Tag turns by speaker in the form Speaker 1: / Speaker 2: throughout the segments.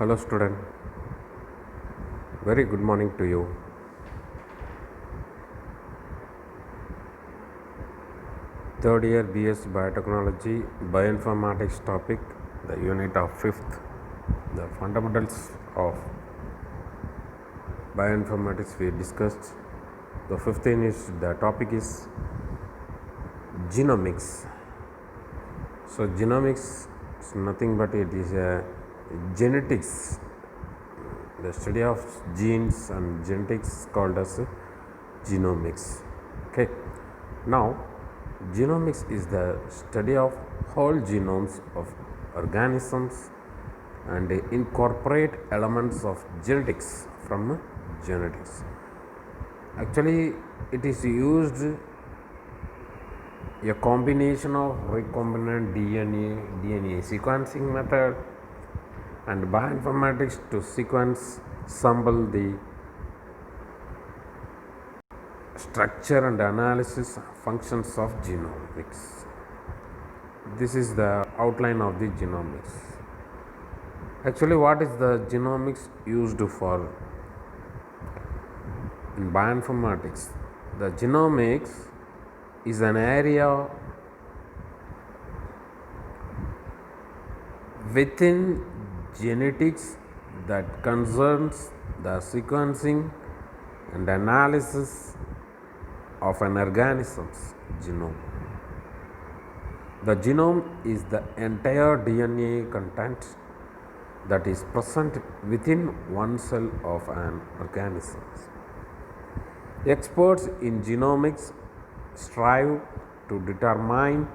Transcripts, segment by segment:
Speaker 1: Hello student, very good morning to you. Third year BS Biotechnology Bioinformatics topic, the unit of 5th, the fundamentals of bioinformatics we discussed. The 15th is, the topic is genomics. So genomics is nothing but it is a genetics, the study of genes and genetics called as genomics. Okay, now genomics is the study of whole genomes of organisms and incorporate elements of genetics from genetics. Actually, it is used a combination of recombinant DNA sequencing method and bioinformatics to sequence, sample the structure and analysis functions of genomics. This is the outline of the genomics. Actually, what is the genomics used for in bioinformatics? The genomics is an area within genetics that concerns the sequencing and analysis of an organism's genome. The genome is the entire DNA content that is present within one cell of an organism. Experts in genomics strive to determine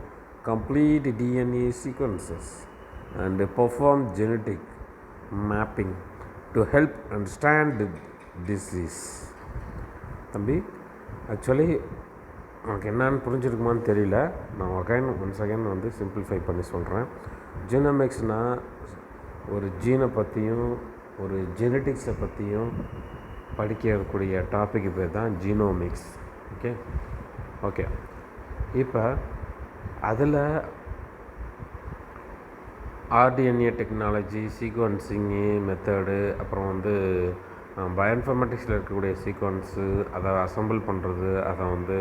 Speaker 1: complete DNA sequences and perform genetic mapping to help understand disease. தம்பி actually எனக்கு என்னன்னு புரிஞ்சிருக்குமான்னு தெரியல. நான் one second வந்து simplify பண்ணி சொல்கிறேன். ஜீனோமிக்ஸ்னால் ஒரு ஜீனை பற்றியும் ஒரு ஜெனட்டிக்ஸை பற்றியும் படிக்கக்கூடிய டாப்பிக்கு பேர் தான் ஜீனோமிக்ஸ். ஓகே இப்போ அதில் ஆர்டிஎன்ஏ டெக்னாலஜி, சீக்வன்சிங்கு மெத்தடு, அப்புறம் வந்து பயோஇன்ஃபர்மேட்டிக்ஸில் இருக்கக்கூடிய சீக்வன்ஸு, அதை அசம்பிள் பண்ணுறது, அதை வந்து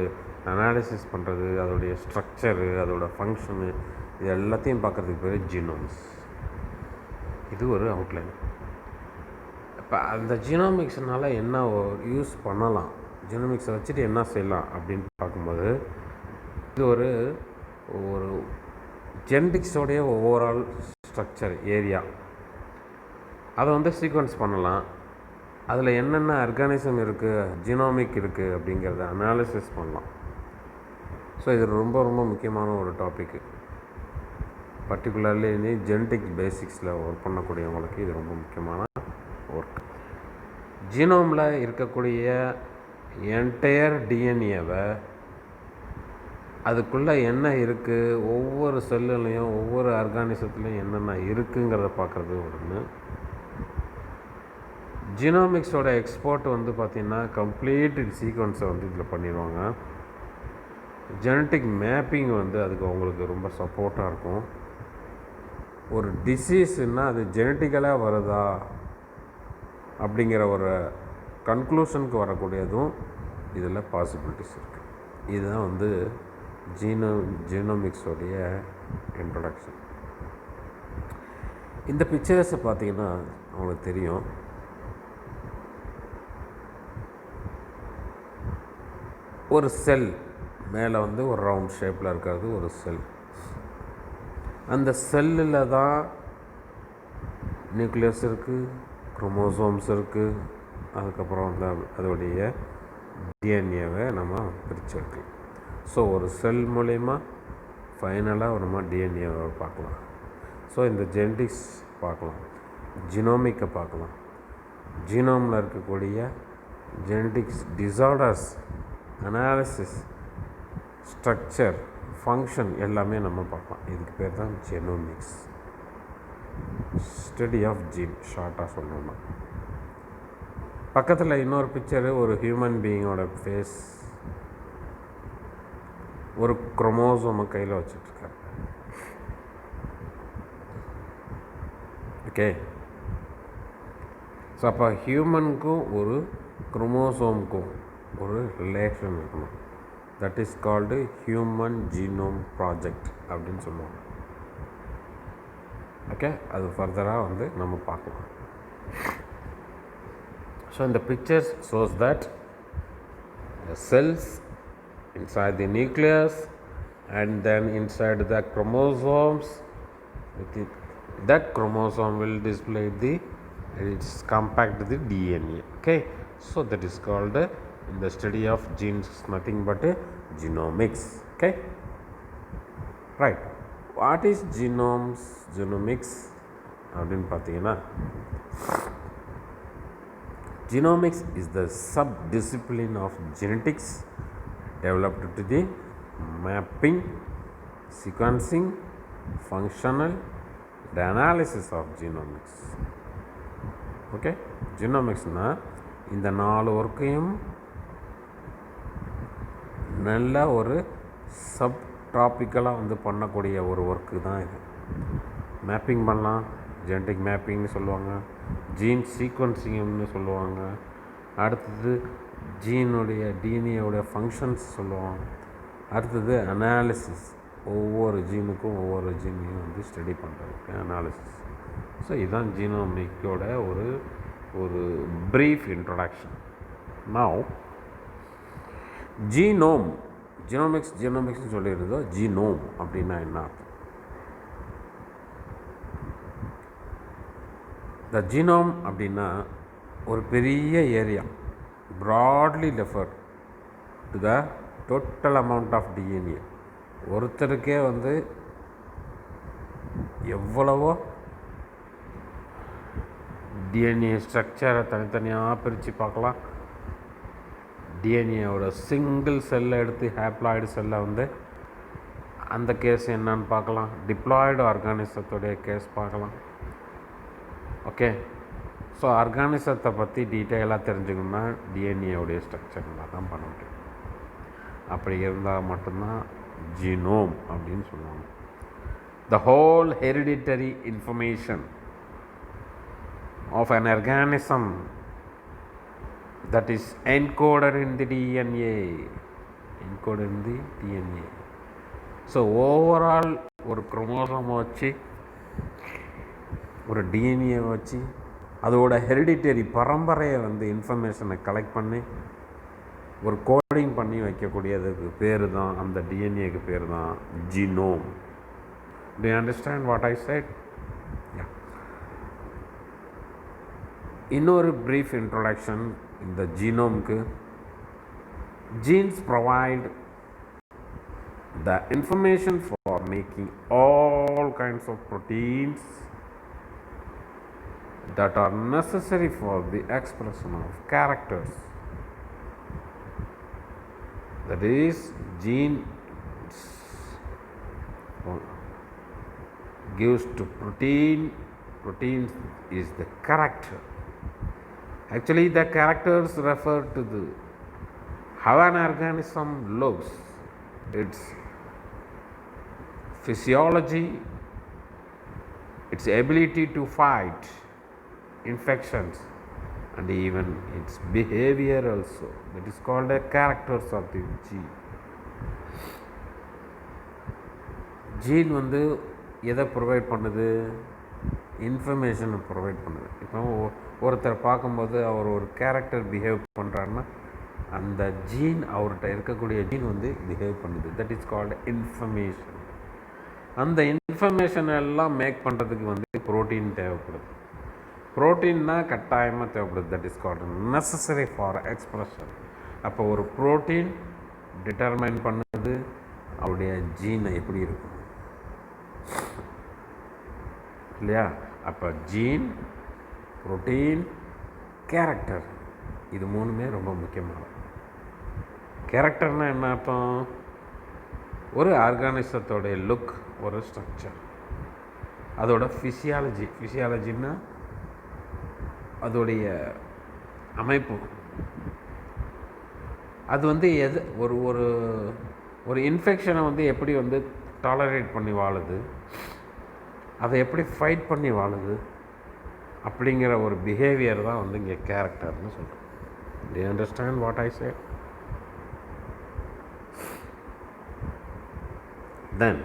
Speaker 1: அனாலிசிஸ் பண்ணுறது, அதோடைய ஸ்ட்ரக்சரு, அதோடய ஃபங்க்ஷனு, இது எல்லாத்தையும் பார்க்குறதுக்கு பேர் ஜீனோம்ஸ். இது ஒரு அவுட்லைன். இப்போ அந்த ஜீனோமிக்ஸ்னால் என்ன யூஸ் பண்ணலாம், ஜீனோமிக்ஸை வச்சுட்டு என்ன செய்யலாம் அப்படின்னு பார்க்கும்போது, இது ஒரு ஜெனடிக்ஸோடைய ஓவரால் ஸ்ட்ரக்சர் ஏரியா, அதை வந்து சீக்வன்ஸ் பண்ணலாம். அதில் என்னென்ன ஆர்கானிசம் இருக்குது, ஜீனோமிக் இருக்குது அப்படிங்கிறத அனாலிசிஸ் பண்ணலாம். ஸோ இது ரொம்ப ரொம்ப முக்கியமான ஒரு டாப்பிக்கு. பர்டிகுலர்லி ஜெனட்டிக் பேசிக்ஸில் ஒர்க் பண்ணக்கூடியவங்களுக்கு இது ரொம்ப முக்கியமான ஒர்க். ஜீனோமில் இருக்கக்கூடிய என்டையர் டிஎன்ஏவை அதுக்குள்ளே என்ன இருக்குது, ஒவ்வொரு செல்லுலேயும் ஒவ்வொரு ஆர்கானிசத்துலேயும் என்னென்ன இருக்குங்கிறத பார்க்குறது ஒன்று. ஜீனோமிக்ஸோட எக்ஸ்போர்ட் வந்து பார்த்திங்கன்னா கம்ப்ளீட் சீக்வன்ஸை வந்து இதில் பண்ணிடுவாங்க. ஜெனட்டிக் மேப்பிங் வந்து அதுக்கு அவங்களுக்கு ரொம்ப சப்போர்ட்டாக இருக்கும். ஒரு டிசீஸ்னால் அது ஜெனட்டிக்கலாக வருதா அப்படிங்கிற ஒரு கன்க்ளூஷனுக்கு வரக்கூடியதும் இதில் பாசிபிலிட்டிஸ் இருக்குது. இதுதான் வந்து ஜீனோமிக்ஸோடைய இன்ட்ரொடக்ஷன். இந்த பிக்சர்ஸை பார்த்திங்கன்னா அவங்களுக்கு தெரியும். ஒரு செல் மேலே வந்து ஒரு ரவுண்ட் ஷேப்பில் இருக்கிறது ஒரு செல். அந்த செல்லில் தான் நியூக்ளியஸ் இருக்குது, குரோமோசோம்ஸ் இருக்குது, அதுக்கப்புறம் வந்து அதோடைய டிஎன்ஏவை நம்ம பிரிச்சிருக்கலாம். ஸோ ஒரு செல் மூலயமா ஃபைனலாக நம்ம டிஎன்ஏவை பார்க்கலாம். ஸோ இந்த ஜெனடிக்ஸ் பார்க்கலாம், ஜீனோமிக்கை பார்க்கலாம், ஜீனோமில் இருக்கக்கூடிய genetics disorders, analysis, structure, function எல்லாமே நம்ம பார்க்கலாம். இதுக்கு பேர் தான் ஜெனோமிக்ஸ், ஸ்டடி ஆஃப் ஜீன் ஷார்ட்டாக சொல்லணும்னா. பக்கத்தில் இன்னொரு பிக்சரு, ஒரு ஹியூமன் பீயிங்கோட ஃபேஸ், ஒரு குரோமோசோமை கையில் வச்சுட்ருக்காரு. ஓகே, ஸோ அப்போ ஹியூமனுக்கும் ஒரு குரோமோசோமுக்கும் ஒரு ரிலேஷன் இருக்கணும். That is called human genome project அப்படின்னு சொல்லுவாங்க. ஓகே, அது ஃபர்தராக வந்து நம்ம பார்க்கலாம். ஸோ இந்த pictures shows that cells inside the nucleus and then inside the chromosomes. That chromosome will display its compact the DNA. Okay, so that is called in the study of genes nothing but genomics. Okay, right. What is genomics அப்படின்னு பார்த்தீங்கன்னா, genomics is the sub-discipline of genetics developed to the mapping, sequencing, functional, the analysis of genomics. Okay, genomicsனா இந்த 4 ஒர்க்கையும் நல்ல ஒரு sub டாப்பிக்கலாக வந்து பண்ணக்கூடிய ஒரு work தான் இது. மேப்பிங் பண்ணலாம், ஜெனட்டிக் மேப்பிங்னு சொல்லுவாங்க, ஜீன் சீக்வன்சிங்னு சொல்லுவாங்க, அடுத்தது ஜீனுடைய டிஎன்ஏவுடைய ஃபங்க்ஷன்ஸ் சொல்லுவாங்க, அடுத்தது அனாலிசிஸ், ஒவ்வொரு ஜீனுக்கும் ஒவ்வொரு ஜீனையும் வந்து ஸ்டடி பண்ணுறதுக்கு அனாலிசிஸ். ஸோ இதுதான் ஜீனோமிக்கோட ஒரு ப்ரீஃப் இன்ட்ரொடக்ஷன். நவ் ஜீனோமிக்ஸ்னு சொல்லியிருந்தோம். ஜீனோம் அப்படின்னா என்ன அர்த்தம்? த ஜீனோம் அப்படின்னா ஒரு பெரிய area, broadly referred to the total amount of DNA. ஒருத்தருக்கே வந்து எவ்வளவோ டிஎன்ஏ ஸ்ட்ரக்சரை தனித்தனியாக பிரித்து பார்க்கலாம். டிஎன்ஏவோட சிங்கிள் செல்லை எடுத்து ஹேப்ளாய்டு செல்லை வந்து அந்த கேஸ் என்னன்னு பார்க்கலாம். டிப்ளாய்டு ஆர்கானிசத்துடைய கேஸ் பார்க்கலாம். ஓகே, ஸோ ஆர்கானிசத்தை பற்றி டீட்டெயிலாக தெரிஞ்சுக்கணுன்னா டிஎன்ஏவுடைய ஸ்ட்ரக்சரில் தான் பண்ண முடியும். அப்படி இருந்தால் மட்டும்தான் ஜீனோம் அப்படின்னு சொல்லுவாங்க. The whole hereditary information of an organism that is encoded in the DNA. So overall ஒரு குரோமோசோமை வச்சு, ஒரு டிஎன்ஏ வச்சு, அதோட ஹெரிடிட்டரி பரம்பரையை வந்து இன்ஃபர்மேஷனை கலெக்ட் பண்ணி ஒரு கோடிங் பண்ணி வைக்கக்கூடியதுக்கு பேர் தான், அந்த டிஎன்ஏக்கு பேர் தான் genome. Do you understand what I said? Yeah. இன்னொரு brief introduction இந்த ஜீனோமுக்கு. Genes provide the information for making all kinds of proteins that are necessary for the expression of characters. That is, genes gives to protein is the character. Actually, the characters refer to how an organism looks, its physiology, its ability to fight infections, and even its behavior also. That is called the characters of the gene. Gene வந்து எதை provide பண்ணுது? இன்ஃபர்மேஷனை provide பண்ணுது. இப்போ ஒருத்தரை பார்க்கும்போது அவர் ஒரு character behave பண்ணுறாருன்னா அந்த ஜீன், அவர்கிட்ட இருக்கக்கூடிய ஜீன் வந்து பிஹேவ் பண்ணுது. That is called information. அந்த இன்ஃபர்மேஷன் எல்லாம் மேக் பண்ணுறதுக்கு வந்து ப்ரோட்டீன் தேவைப்படுது. ப்ரோட்டீன்னா கட்டாயமாக தேவைப்படுது. That is called necessary for expression. அப்போ ஒரு ப்ரோட்டீன் டிட்டர்மைன் பண்ணுது அவருடைய ஜீனை எப்படி இருக்கும் இல்லையா? அப்போ ஜீன், ப்ரோட்டீன், கேரக்டர், இது மூணுமே ரொம்ப முக்கியமானது. கேரக்டர்னால் என்ன அர்த்தம்? ஒரு ஆர்கானிசத்தோடைய லுக், ஒரு ஸ்ட்ரக்சர், அதோட ஃபிசியாலஜின்னா அதோடைய அமைப்பு. அது வந்து எது ஒரு ஒரு ஒரு இன்ஃபெக்ஷனை வந்து எப்படி வந்து டாலரேட் பண்ணி வாழுது, அதை எப்படி ஃபைட் பண்ணி வாழுது, அப்படிங்கிற ஒரு பிஹேவியர் தான் வந்து இங்கே கேரக்டர்னு சொல்கிறோம். Do you understand what I said? Then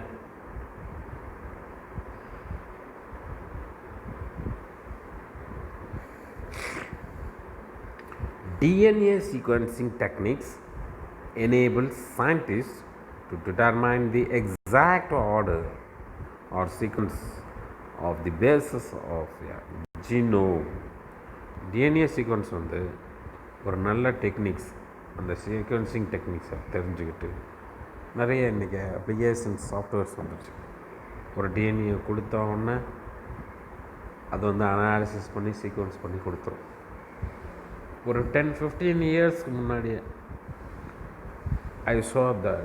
Speaker 1: DNA sequencing techniques enable scientists to determine the exact order or sequence of the basis of a genome. DNA sequence வந்து ஒரு நல்ல டெக்னிக்ஸ், அந்த சீக்வன்சிங் டெக்னிக்ஸை தெரிஞ்சுக்கிட்டு நிறைய இன்றைக்கி அப்ளிகேஷன்ஸ் சாஃப்ட்வேர்ஸ் வந்துடுச்சு. ஒரு DNA கொடுத்தோன்னே அது வந்து அனாலிசிஸ் பண்ணி சீக்வன்ஸ் பண்ணி கொடுத்துரும். ஒரு 10-15 இயர்ஸ்க்கு முன்னாடியே I saw the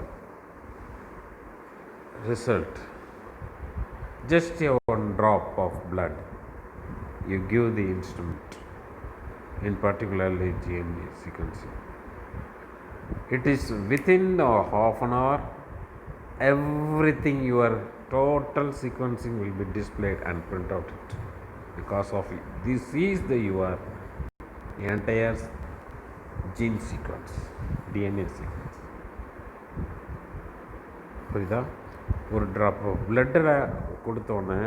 Speaker 1: result. Just a one drop of blood, you give the instrument, in particularly DNA sequencing. It is within half an hour, everything, your total sequencing will be displayed and print out it. Because of it, this is the your entire gene sequence, DNA sequence. புரியுதா? ஒரு drop பிளட்டில் கொடுத்தோன்னே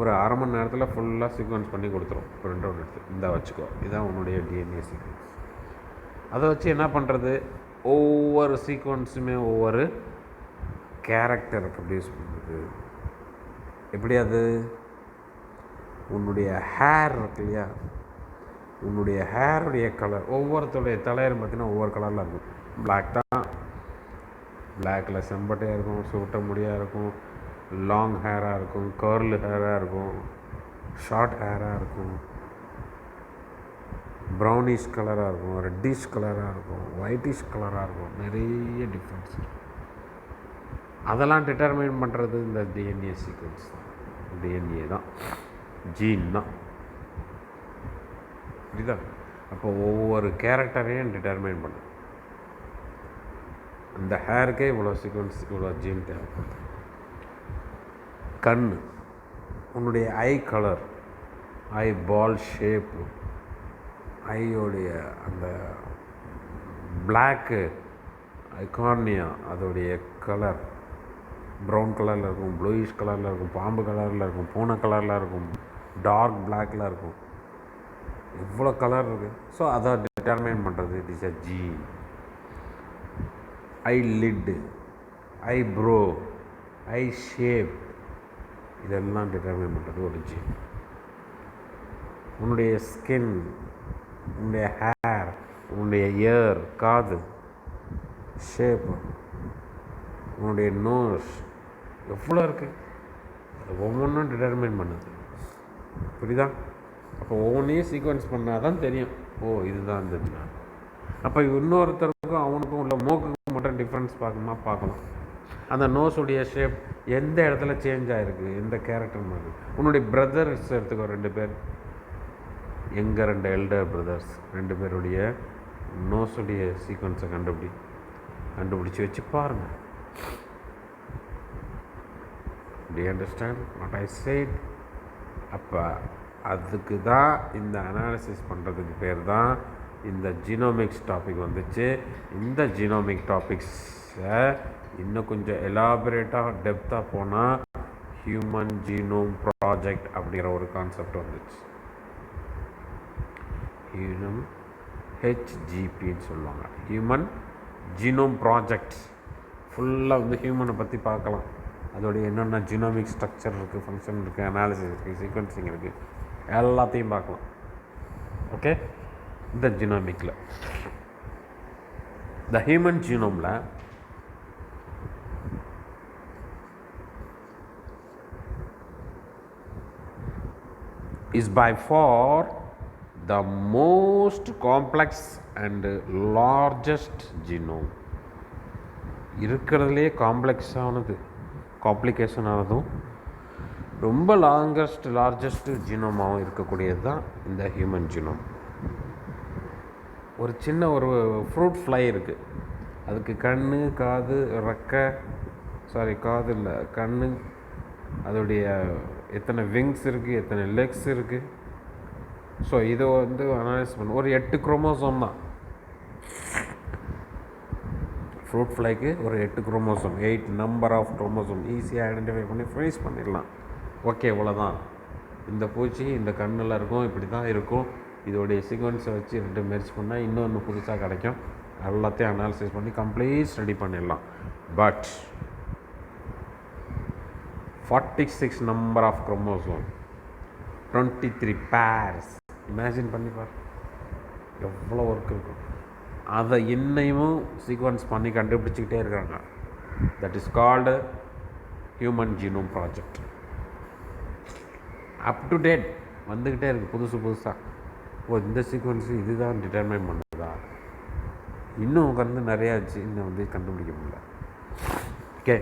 Speaker 1: ஒரு அரை மணி நேரத்தில் ஃபுல்லாக sequence பண்ணி கொடுத்துரும். பிரிண்ட் அவுட் எடுத்து இந்த வச்சுக்கோ, இதுதான் உன்னுடைய டிஎன்ஏ சீக்வன்ஸ். அதை வச்சு என்ன பண்ணுறது? ஒவ்வொரு சீக்வன்ஸுமே ஒவ்வொரு கேரக்டரை ப்ரொடியூஸ் பண்ணுறது. எப்படி? அது உன்னுடைய ஹேர் இருக்கு இல்லையா, உன்னுடைய ஹேருடைய கலர், ஒவ்வொருத்தருடைய தலையரும் பார்த்திங்கன்னா ஒவ்வொரு கலரில் இருக்கும். பிளாக் தான், பிளாக்கில் செம்பட்டையாக இருக்கும், சுருட்ட முடியாக இருக்கும், லாங் ஹேராக இருக்கும், கர்லு ஹேராக இருக்கும், ஷார்ட் ஹேராக இருக்கும், ப்ரௌனிஷ் கலராக இருக்கும், ரெட்டிஷ் கலராக இருக்கும், ஒயிட்டிஷ் கலராக இருக்கும். நிறைய டிஃப்ரென்ஸ் இருக்கும். அதெல்லாம் டிட்டர்மைன் பண்ணுறது இந்த டிஎன்ஏ சீக்வன்ஸ் தான். டிஎன்ஏ தான், ஜீன் தான். புரியுதா? அப்போ ஒவ்வொரு கேரக்டரையும் டிட்டர்மைன் பண்ணுது. இந்த ஹேருக்கே இவ்வளோ சீக்வன்ஸ், இவ்வளோ ஜீன் தேவைப்படுது. கண், உன்னுடைய ஐ கலர், ஐ பால் ஷேப்பு, ஐயோடைய அந்த பிளாக்கு ஐகார்னியா, அதோடைய கலர் ப்ரௌன் கலரில் இருக்கும், ப்ளூயிஷ் கலரில் இருக்கும், பாம்பு கலரில் இருக்கும், பூனை கலரில் இருக்கும், டார்க் பிளாக்கில் இருக்கும். இவ்வளோ கலர் இருக்குது. ஸோ அதை டிட்டர்மைன் பண்ணுறது it is a gene. Eyelid, eyebrow, eye shape, இதெல்லாம் டிட்டர்மைன் பண்ணுறது ஒரு ஜீன். உன்னுடைய ஸ்கின், உன்னுடைய ஹேர், உன்னுடைய இயர், காது ஷேப்பு, உன்னுடைய நோஸ், எவ்வளோ இருக்குது, அது ஒவ்வொன்றும் டிட்டர்மைன் பண்ணுது. புரியுதா? அப்போ ஒவ்வொன்றையும் சீக்வன்ஸ் பண்ணால் தான் தெரியும், ஓ இதுதான் இந்த. அப்போ இன்னொருத்தருக்கும் அவனுக்கும் உள்ள மூக்குக்கும் மட்டும் டிஃப்ரென்ஸ் பார்க்கலாம். அந்த நோஸுடைய ஷேப் எந்த இடத்துல சேஞ்ச் ஆகிருக்கு, எந்த கேரக்டர் மாதிரி. உன்னுடைய பிரதர்ஸ் எடுத்துக்கோ, 2 பேர், எங்கள் 2 எல்டர் பிரதர்ஸ், 2 பேருடைய நோஸுடைய சீக்வன்ஸை கண்டுபிடிச்சி வச்சு பாருங்கள். Do you understand what I said? அப்போ அதுக்கு தான் இந்த அனாலிசிஸ் பண்ணுறதுக்கு பேர் தான் இந்த ஜீனோமிக்ஸ் டாபிக் வந்துச்சு. இந்த ஜீனோமிக் டாபிக்ஸை இன்னும் கொஞ்சம் எலாபரேட்டாக டெப்த்தாக போனால் ஹியூமன் ஜீனோம் ப்ராஜெக்ட் அப்படிங்கிற ஒரு கான்செப்ட் வந்துச்சு. ஹியூமன் ஹெச்ஜிபின்னு சொல்லுவாங்க, ஹியூமன் ஜீனோம் ப்ராஜெக்ட். ஃபுல்லாக வந்து ஹியூமனை பற்றி பார்க்கலாம். அதோடைய என்னென்ன ஜீனோமிக் ஸ்ட்ரக்சர் இருக்குது, ஃபங்க்ஷன் இருக்குது, அனாலிசிஸ் இருக்குது, சீக்வன்சிங் இருக்குது, எல்லாத்தையும் பார்க்கலாம். ஓகே, இந்த ஜீனோமிக்கில் இந்த human ஜீனோமில் is by far the most complex and largest genome. இருக்கிறதுலே காம்ப்ளிகேஷன் ஆனதும் ரொம்ப லார்ஜஸ்ட் ஜீனோமாகவும் இருக்கக்கூடியது தான் இந்த ஹியூமன் ஜீனோம். ஒரு சின்ன ஒரு ஃப்ரூட் ஃப்ளை இருக்குது, அதுக்கு கண், காது, ரெக்கை, காது இல்லை, கண், அதோடைய எத்தனை விங்ஸ் இருக்குது, எத்தனை லெக்ஸ் இருக்குது, ஸோ இதை வந்து அனலைஸ் பண்ண ஒரு 8 குரோமோசோம் தான். ஃப்ரூட் ஃப்ளைக்கு ஒரு 8 குரோமோசோம், 8 நம்பர் ஆஃப் குரோமோசோம் ஈஸியாக ஐடென்டிஃபை பண்ணி ஃபினிஷ் பண்ணிடலாம். ஓகே, இவ்வளோதான். இந்த பூச்சி இந்த கண்ணில் இருக்கும், இப்படி தான் இருக்கும், இதோடைய சீக்வன்ஸை வச்சு 2 மெர்ஜ் பண்ணால் இன்னொன்று புதுசாக கிடைக்கும். எல்லாத்தையும் அனாலிசிஸ் பண்ணி கம்ப்ளீட் ஸ்டடி பண்ணிடலாம். But 46 number of chromosome, 23 pairs, imagine பண்ணிப்பார் எவ்வளோ ஒர்க் இருக்கும். அதை இன்னையும் சீக்வன்ஸ் பண்ணி கண்டுபிடிச்சிக்கிட்டே இருக்காங்க. That is called human genome project. Up to date வந்துக்கிட்டே இருக்குது புதுசாக. இந்த சீக்வன்ஸு இதுதான் டிட்டர்மைன் பண்ணுறதா, இன்னும் உட்காந்து நிறையா ஆச்சு, இன்னும் வந்து கண்டுபிடிக்க முடியல. Okay,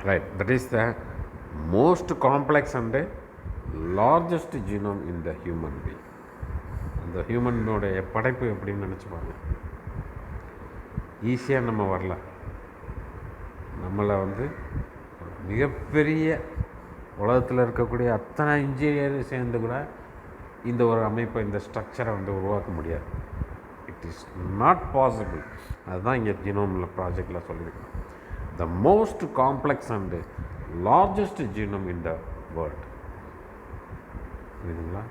Speaker 1: right. That is the most complex and largest genome in the human being. அந்த ஹியூமனோடைய படைப்பு எப்படின்னு நினச்சிப்பாங்க. ஈஸியாக நம்ம வரல, நம்மளை வந்து மிகப்பெரிய உலகத்தில் இருக்கக்கூடிய அத்தனை இன்ஜினியரும் சேர்ந்து கூட இந்த ஒரு அமைப்பை, இந்த ஸ்ட்ரக்சரை வந்து உருவாக்க முடியாது. It is not possible. அதுதான் இங்கே ஜீனோமில் ப்ராஜெக்டில் சொல்லியிருக்கோம். The most complex and largest genome in the world. புரியுதுங்களா?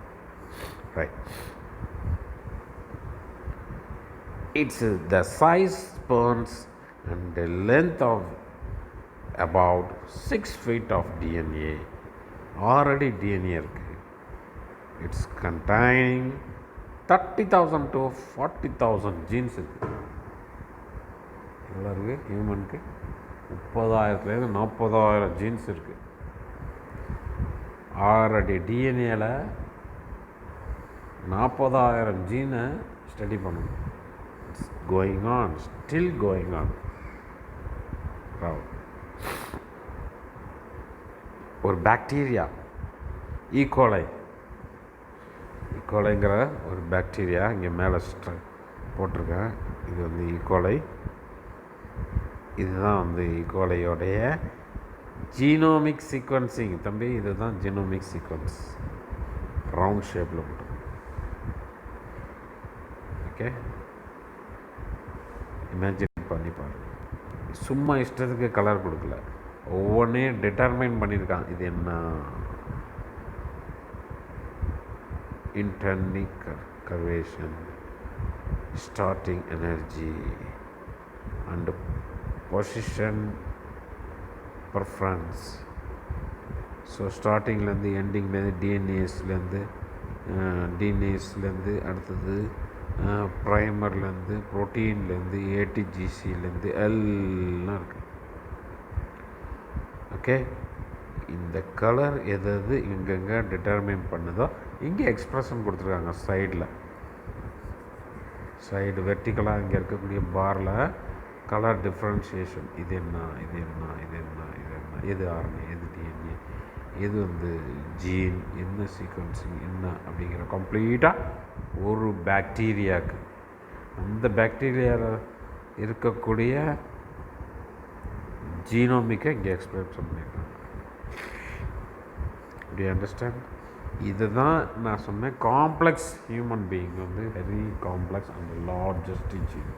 Speaker 1: Right. It's the size spans and the length of about 6 feet of DNA. Already DNA இருக்கு. It's containing 30,000 to 40,000 genes இருக்கு. எவ்வளோ இருக்குது ஹியூமனுக்கு? 30,000 40,000 jeans இருக்குது. ஆல்ரெடி டிஎன்ஏல 40,000 ஜீனை ஸ்டடி பண்ணணும். It's going on, still going on. ஒரு bacteria ஈகோலைங்கிற ஒரு bacteria இங்கே மேலே போட்டிருக்கேன். இது வந்து ஈகோலை. இதுதான் வந்து ஈகோலையோடைய ஜீனோமிக் சீக்வன்சிங். தம்பி, இதுதான் ஜீனோமிக் சீக்வன்ஸ். ரவுண்ட் ஷேப்பில் போட்டு. ஓகே, இமேஜின் பண்ணி பாருங்கள். சும்மா இஷ்டத்துக்கு கலர் கொடுக்கல, ஒவ்வொன்றையும் டிட்டர்மைன் பண்ணியிருக்கான். இது என்ன intrinsic curvature, starting energy and position preference. So ஸ்டார்டிங்லேருந்து எண்டிங்லேருந்து டிஎன்ஏஸ்லேருந்து அடுத்தது ப்ரைமர்லேருந்து ப்ரோட்டீன்லேருந்து ஏடிஜிசிலேருந்து எல்லாம் இருக்குது. ஓகே, இந்த கலர் எது இங்கங்கே டிட்டர்மைன் பண்ணுதோ இங்கே எக்ஸ்ப்ரெஷன் கொடுத்துருக்காங்க. சைடு வெர்டிக்கலாக இங்கே இருக்கக்கூடிய பாரில் கலர் டிஃப்ரென்ஷியேஷன். இது என்ன, எது ஆர்என்ஏ, எது டிஎன்ஏ, எது வந்து ஜீன், என்ன சீக்வன்சிங் என்ன அப்படிங்கிற கம்ப்ளீட்டாக ஒரு பாக்டீரியாவுக்கு, அந்த பாக்டீரியாவில் இருக்கக்கூடிய ஜீனோமிக்கை இங்கே எக்ஸ்பிளைன் பண்ணியிருக்காங்க. Do you understand? இதுதான் நான் சொன்னேன், காம்ப்ளெக்ஸ் ஹியூமன் பீயிங் வந்து very complex and largest gene.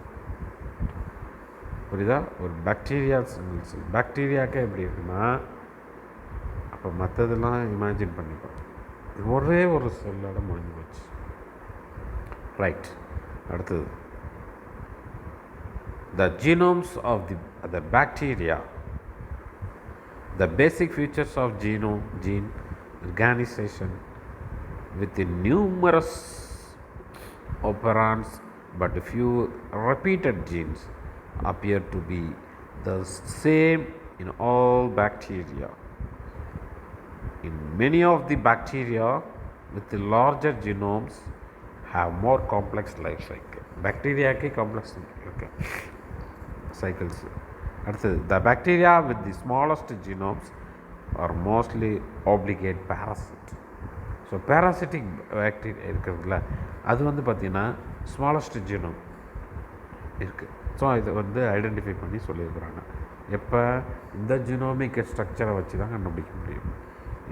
Speaker 1: புரியுதா? ஒரு பாக்டீரியாக்கே எப்படி இருக்குன்னா, அப்போ மற்றதெல்லாம் இமேஜின் பண்ணிப்போம். ஒரே ஒரு செல்லோட முடிஞ்சு போச்சு. ரைட். அடுத்தது, the genomes of the bacteria. The basic features of gene organization with numerous operands but few repeated genes appear to be the same in all bacteria. In many of the bacteria with the larger genomes have more complex life cycle. Bacteria ke complex cycles. அடுத்தது, the bacteria with the smallest genomes are mostly obligate parasite. So parasitic bacteria இருக்கிறதுல அது வந்து பார்த்திங்கன்னா smallest genome இருக்குது. So இதை வந்து identify பண்ணி சொல்லியிருக்கிறாங்க. எப்போ? இந்த ஜீனோமிக் ஸ்ட்ரக்சரை வச்சு தான் கண்டுபிடிக்க முடியும்.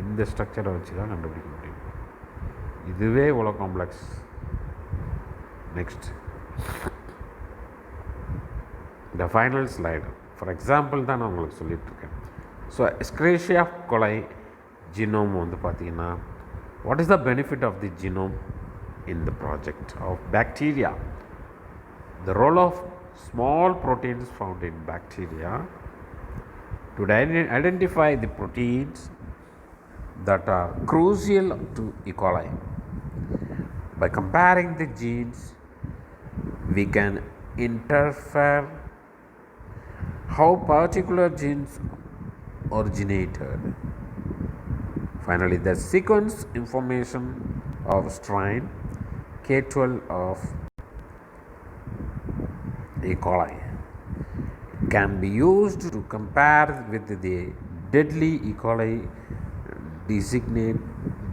Speaker 1: இந்த ஸ்ட்ரக்சரை வச்சு தான் கண்டுபிடிக்க முடியும். இதுவே இவ்வளோ காம்ப்ளெக்ஸ். நெக்ஸ்ட் இந்த ஃபைனல் ஸ்லைடு ஃபார் எக்ஸாம்பிள் தான் நான் உங்களுக்கு சொல்லிகிட்ருக்கேன். ஸோ எஸ்கிரேஷியா கொலை ஜீனோம் வந்து பார்த்திங்கன்னா, what is the benefit of the genome in the project of bacteria? The role of small proteins found in bacteria to identify the proteins that are crucial to E. coli. By comparing the genes, we can interfere how particular genes originated. Finally, the sequence information of strain K12 of E. coli can be used to compare with the deadly E. coli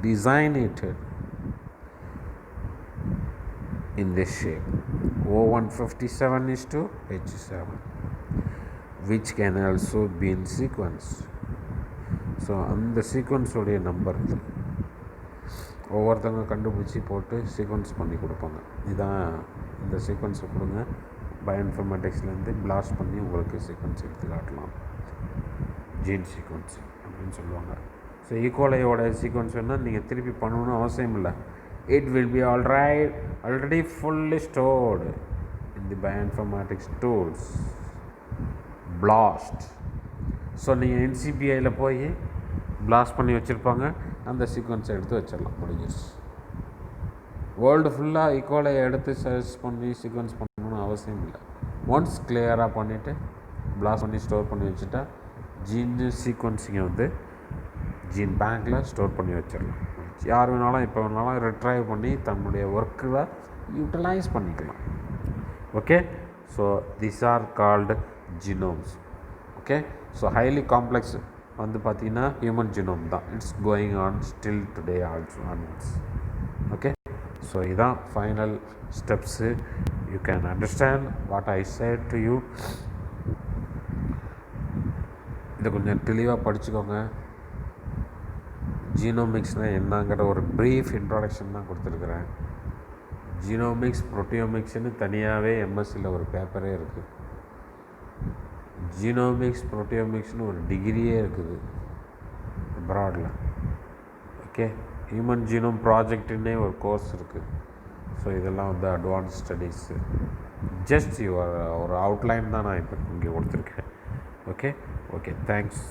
Speaker 1: designated in this shape O157:H7, which can also be in sequence. So அந்த சீக்வன்ஸோடைய number இது ஒவ்வொருத்தவங்க கண்டுபிடிச்சி போட்டு sequence பண்ணி கொடுப்பாங்க. இதுதான் இந்த சீக்வன்ஸை கொடுங்க, பயோஇன்ஃபர்மேட்டிக்ஸ்லேருந்து பிளாஸ்ட் பண்ணி உங்களுக்கு சீக்வன்ஸ் எடுத்து காட்டலாம், ஜீன் சீக்வன்ஸ் அப்படின்னு சொல்லுவாங்க. ஸோ ஈகோலையோட சீக்வன்ஸ் வேணால் நீங்கள் திருப்பி பண்ணணும்னு அவசியம் இல்லை. It will be already fully stored in the bioinformatics tools blast. So நீங்கள் NCBIயில் போய் பிளாஸ்ட் பண்ணி வச்சுருப்பாங்க, அந்த சீக்வன்ஸை எடுத்து வச்சிடலாம், முடிஞ்சிருச்சு. வேர்ல்டு ஃபுல்லாக ஈக்குவலையை எடுத்து சர்ச் பண்ணி சீக்வன்ஸ் பண்ணணும்னு அவசியம் இல்லை. ஒன்ஸ் கிளியராக பண்ணிவிட்டு பிளாஸ்ட் பண்ணி ஸ்டோர் பண்ணி வச்சுட்டா ஜீன் சீக்வன்ஸிங்கை வந்து ஜீன் பேங்க்கில் ஸ்டோர் பண்ணி வச்சிடலாம். யார் வேணாலும் எப்போ வேணாலும் ரிட்ரைவ் பண்ணி தன்னுடைய ஒர்க்கில் யூட்டிலைஸ் பண்ணிக்கலாம். Okay, so these are called genomes. Okay, so highly complex வந்து பார்த்திங்கன்னா ஹியூமன் ஜீனோம் தான். It's going on still today also onwards. Okay, so இதுதான் final steps. You can understand what I said to you. இதை கொஞ்சம் தெளிவாக படிச்சுக்கோங்க. ஜீனோமிக்ஸ்னால் என்னங்கிற ஒரு ப்ரீஃப் இன்ட்ரோடக்ஷன் தான் கொடுத்துருக்குறேன். ஜீனோமிக்ஸ் ப்ரோட்டியோமிக்ஸ்னு தனியாகவே MSCயில் ஒரு பேப்பரே இருக்குது. ஜீனோமிக்ஸ் ப்ரோட்டியோமிக்ஸ்னு ஒரு டிகிரியே இருக்குது ப்ராடில். ஓகே, ஹியூமன் ஜீனோம் ப்ராஜெக்ட்னே ஒரு கோர்ஸ் இருக்குது. ஸோ இதெல்லாம் வந்து அட்வான்ஸ் ஸ்டடீஸு. ஜஸ்ட் ஒரு அவுட்லைன் தான் நான் இப்போ இங்கே கொடுத்துருக்கேன். ஓகே, தேங்க்ஸ்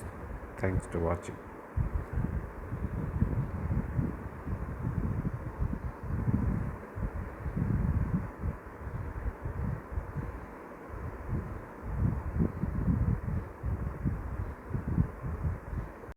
Speaker 1: டு வாட்சிங்.